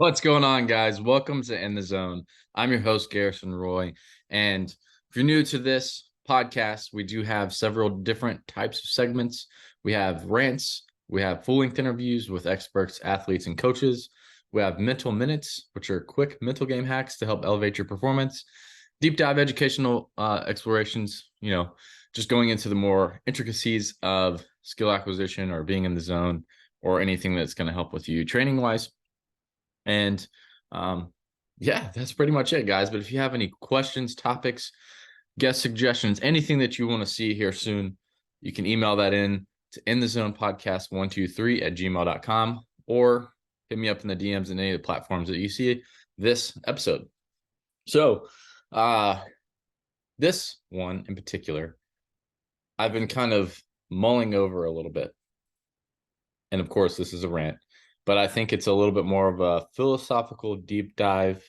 What's going on, guys? Welcome to In the Zone. I'm your host, Garrison Roy. And if you're new to this podcast, we do have several different types of segments. We have rants, we have full length interviews with experts, athletes, and coaches. We have mental minutes, which are quick mental game hacks to help elevate your performance. Deep dive educational explorations, just going into the more intricacies of skill acquisition or being in the zone or anything that's going to help with you training wise. And yeah, that's pretty much it, guys. But if you have any questions, topics, guest suggestions, anything that you want to see here soon, you can email that in to inthezonepodcast123@gmail.com or hit me up in the DMs in any of the platforms that you see this episode. So this one in particular, I've been kind of mulling over a little bit. And of course, this is a rant, but I think it's a little bit more of a philosophical deep dive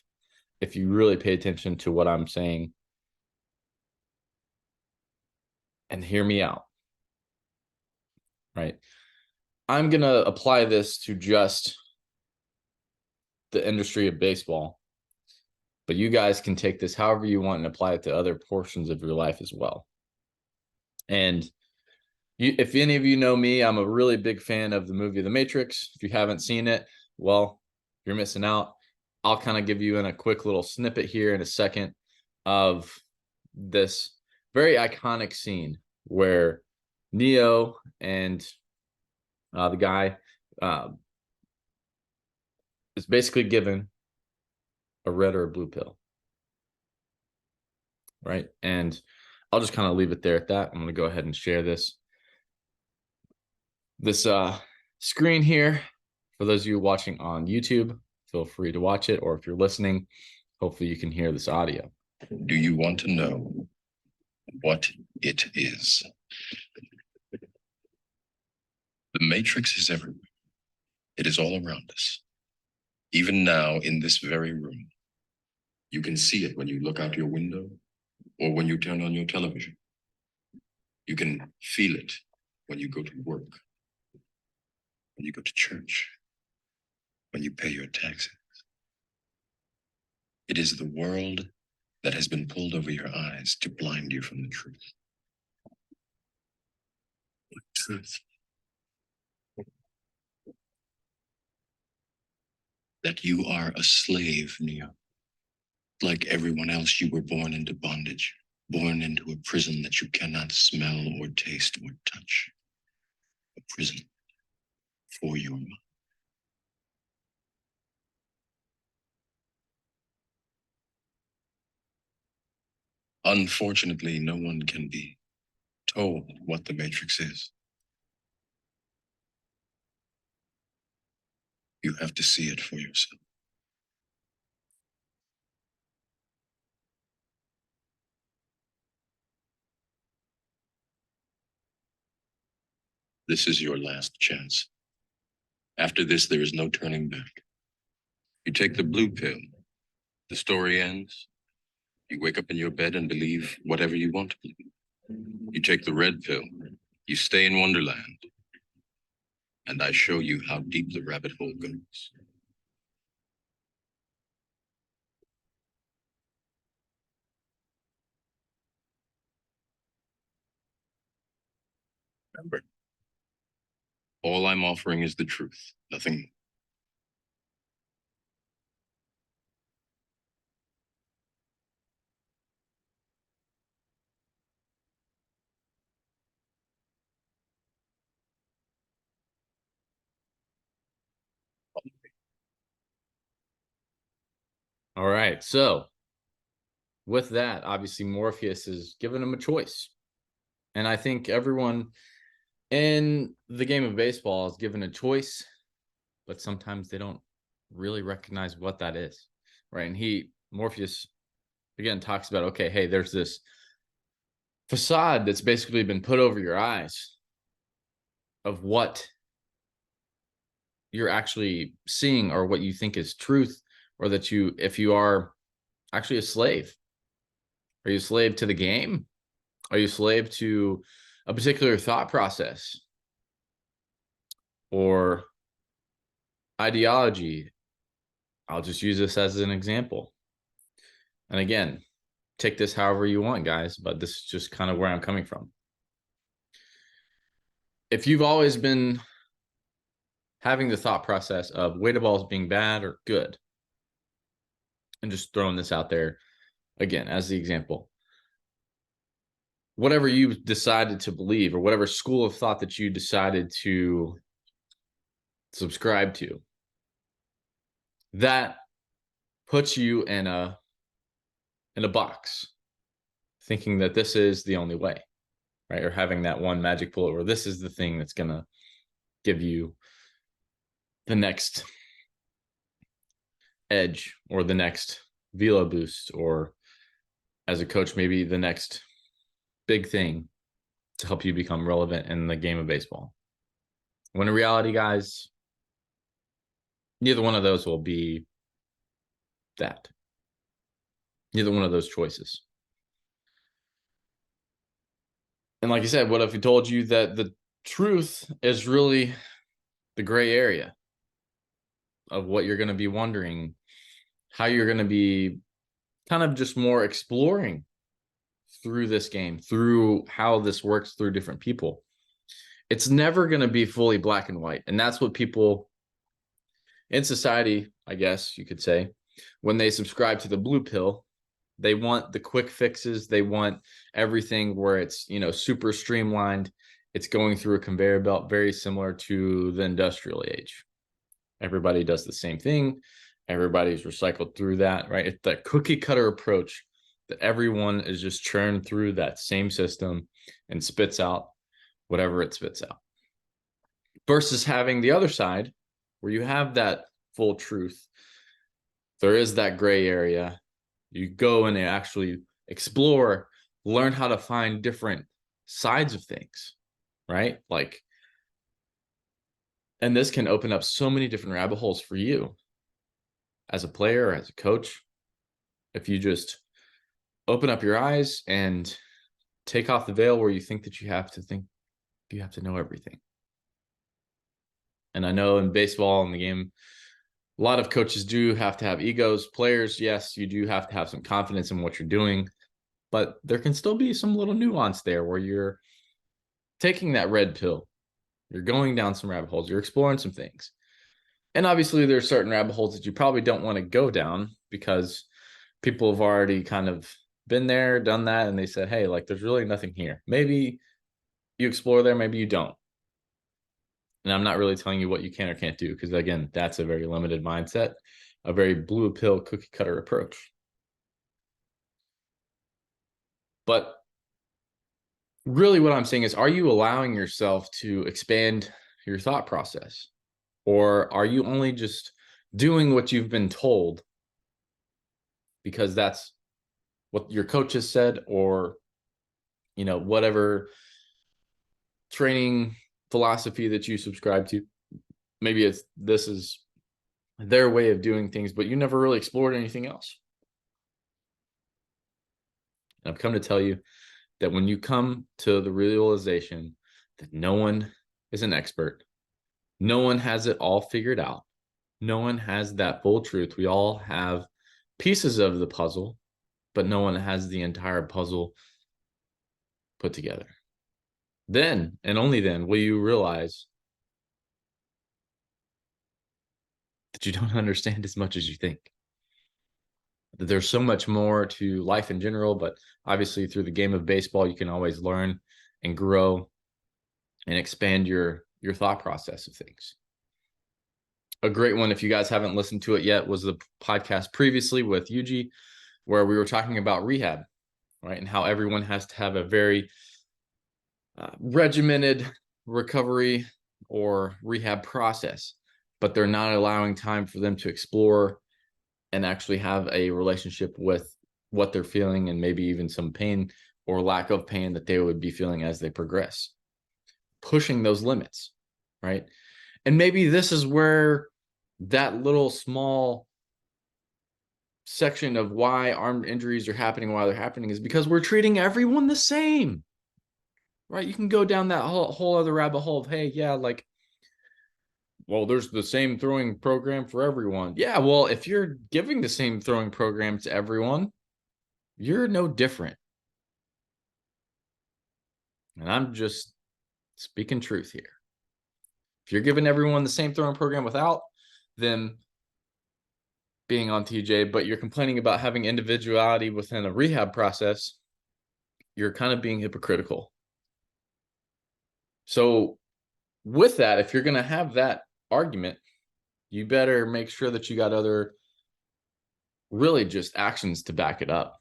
if you really pay attention to what I'm saying and hear me out, right? I'm going to apply this to just the industry of baseball, but you guys can take this however you want and apply it to other portions of your life as well. And if any of you know me, I'm a really big fan of the movie The Matrix. If you haven't seen it, well, you're missing out. I'll kind of give you in a quick little snippet here in a second of this very iconic scene where Neo and the guy is basically given a red or a blue pill, right? And I'll just kind of leave it there at that. I'm going to go ahead and share this screen here. For those of you watching on YouTube, feel free to watch it, or if you're listening, hopefully you can hear this audio. Do you want to know what it is? The Matrix is everywhere. It is all around us. Even now, in this very room, you can see it when you look out your window or when you turn on your television. You can feel it when you go to work, when you go to church, when you pay your taxes. It is the world that has been pulled over your eyes to blind you from the truth. The truth. That you are a slave, Neo. Like everyone else, you were born into bondage, born into a prison that you cannot smell or taste or touch. A prison for your mind. Unfortunately, no one can be told what the Matrix is. You have to see it for yourself. This is your last chance. After this, there is no turning back. You take the blue pill. The story ends. You wake up in your bed and believe whatever you want to believe. You take the red pill. You stay in Wonderland. And I show you how deep the rabbit hole goes. Remember, all I'm offering is the truth, nothing. All right. So with that, obviously Morpheus is giving him a choice. And I think everyone in the game of baseball is given a choice, but sometimes they don't really recognize what that is. Right. And Morpheus, again, talks about, okay, hey, there's this facade that's basically been put over your eyes of what you're actually seeing or what you think is truth, or that if you are actually a slave. Are you a slave to the game? Are you a slave to a particular thought process or ideology? I'll just use this as an example. And again, take this however you want, guys, but this is just kind of where I'm coming from. If you've always been having the thought process of weighted balls being bad or good, and just throwing this out there again as the example, whatever you decided to believe or whatever school of thought that you decided to subscribe to, that puts you in a box, thinking that this is the only way, right? Or having that one magic bullet where this is the thing that's going to give you the next edge or the next velo boost, or as a coach, maybe the next big thing to help you become relevant in the game of baseball. When in reality, guys, neither one of those will be that. Neither one of those choices. And like I said, what if he told you that the truth is really the gray area of what you're going to be wondering, how you're going to be kind of just more exploring through this game, through how this works through different people. It's never going to be fully black and white. And that's what people in society, I guess you could say, when they subscribe to the blue pill, they want the quick fixes. They want everything where it's, super streamlined. It's going through a conveyor belt, very similar to the industrial age. Everybody does the same thing. Everybody's recycled through that, right? It's that cookie cutter approach that everyone is just churned through that same system and spits out whatever it spits out. Versus having the other side where you have that full truth. There is that gray area. You go and actually explore, learn how to find different sides of things, right? And this can open up so many different rabbit holes for you as a player, as a coach, if you just open up your eyes and take off the veil where you think that you have to know everything. And I know in baseball, in the game, a lot of coaches do have to have egos. Players, yes, you do have to have some confidence in what you're doing, but there can still be some little nuance there where you're taking that red pill. You're going down some rabbit holes. You're exploring some things. And obviously there's certain rabbit holes that you probably don't want to go down because people have already kind of been there, done that, and they said, hey, there's really nothing here. Maybe you explore there, maybe you don't. And I'm not really telling you what you can or can't do, because again, that's a very limited mindset, a very blue pill cookie cutter approach. But really what I'm saying is, are you allowing yourself to expand your thought process? Or are you only just doing what you've been told because that's what your coach has said, or, whatever training philosophy that you subscribe to? Maybe this is their way of doing things, but you never really explored anything else. And I've come to tell you that when you come to the realization that no one is an expert, no one has it all figured out, no one has that full truth. We all have pieces of the puzzle, but no one has the entire puzzle put together. Then, and only then, will you realize that you don't understand as much as you think. That there's so much more to life in general, but obviously through the game of baseball, you can always learn and grow and expand your thought process of things. A great one, if you guys haven't listened to it yet, was the podcast previously with Yuji, where we were talking about rehab, right? And how everyone has to have a very regimented recovery or rehab process, but they're not allowing time for them to explore and actually have a relationship with what they're feeling, and maybe even some pain or lack of pain that they would be feeling as they progress, pushing those limits, right? And maybe this is where that little small section of why armed injuries are happening while they're happening is because we're treating everyone the same, right? You can go down that whole other rabbit hole of, hey, yeah, well, there's the same throwing program for everyone. Yeah, well, if you're giving the same throwing program to everyone, you're no different. And I'm just speaking truth here. If you're giving everyone the same throwing program without them being on TJ, but you're complaining about having individuality within a rehab process, you're kind of being hypocritical. So with that, if you're going to have that argument, you better make sure that you got other really just actions to back it up.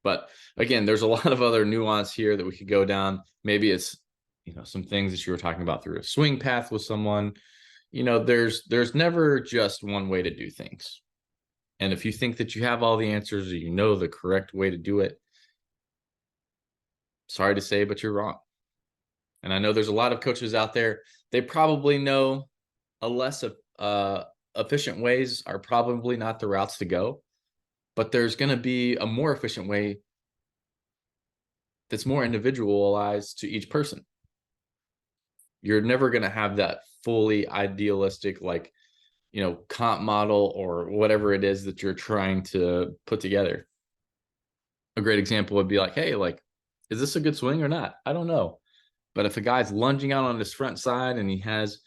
But again, there's a lot of other nuance here that we could go down. Maybe it's, some things that you were talking about through a swing path with someone. There's never just one way to do things. And if you think that you have all the answers or you know the correct way to do it, sorry to say, but you're wrong. And I know there's a lot of coaches out there, they probably know a less efficient ways are probably not the routes to go, but there's going to be a more efficient way that's more individualized to each person. You're never going to have that fully idealistic, comp model or whatever it is that you're trying to put together. A great example would be like, hey, is this a good swing or not? I don't know. But if a guy's lunging out on his front side and he has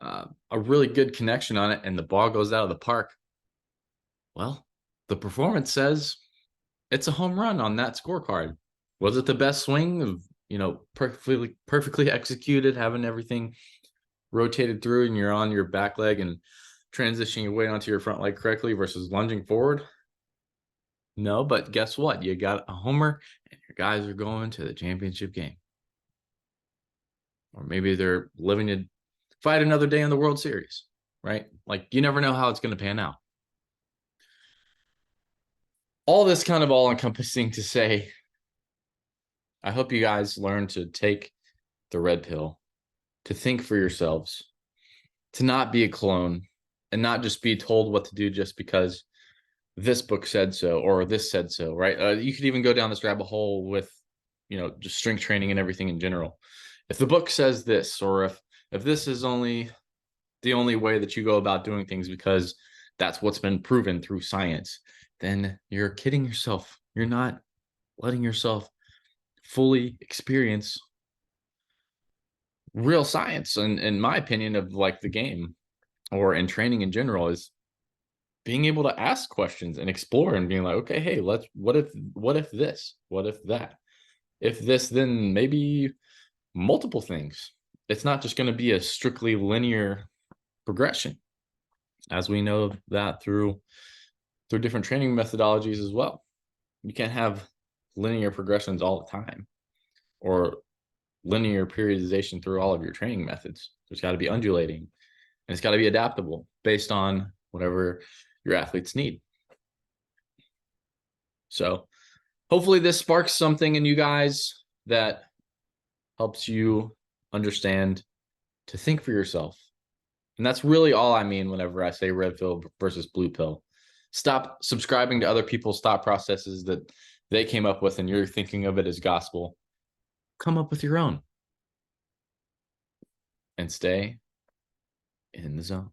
a really good connection on it and the ball goes out of the park, well, the performance says it's a home run on that scorecard. Was it the best swing of, perfectly executed, having everything rotated through and you're on your back leg and transitioning your weight onto your front leg correctly versus lunging forward? No, but guess what? You got a homer and your guys are going to the championship game. Or maybe they're living to fight another day in the World Series, right? You never know how it's going to pan out. All this kind of all encompassing to say, I hope you guys learn to take the red pill, to think for yourselves, to not be a clone, and not just be told what to do just because this book said so or this said so, right? You could even go down this rabbit hole with, just strength training and everything in general. If the book says this, or if this is only the only way that you go about doing things because that's what's been proven through science, then you're kidding yourself. You're not letting yourself fully experience real science. And in my opinion of the game or in training in general is being able to ask questions and explore and being like, okay, hey, what if this, what if that, if this, then maybe multiple things. It's not just going to be a strictly linear progression, as we know that through different training methodologies as well. You can't have linear progressions all the time or linear periodization through all of your training methods. There's got to be undulating and it's got to be adaptable based on whatever your athletes need. So hopefully this sparks something in you guys that helps you understand to think for yourself. And that's really all I mean whenever I say red pill versus blue pill. Stop subscribing to other people's thought processes that they came up with and you're thinking of it as gospel. Come up with your own and stay in the zone.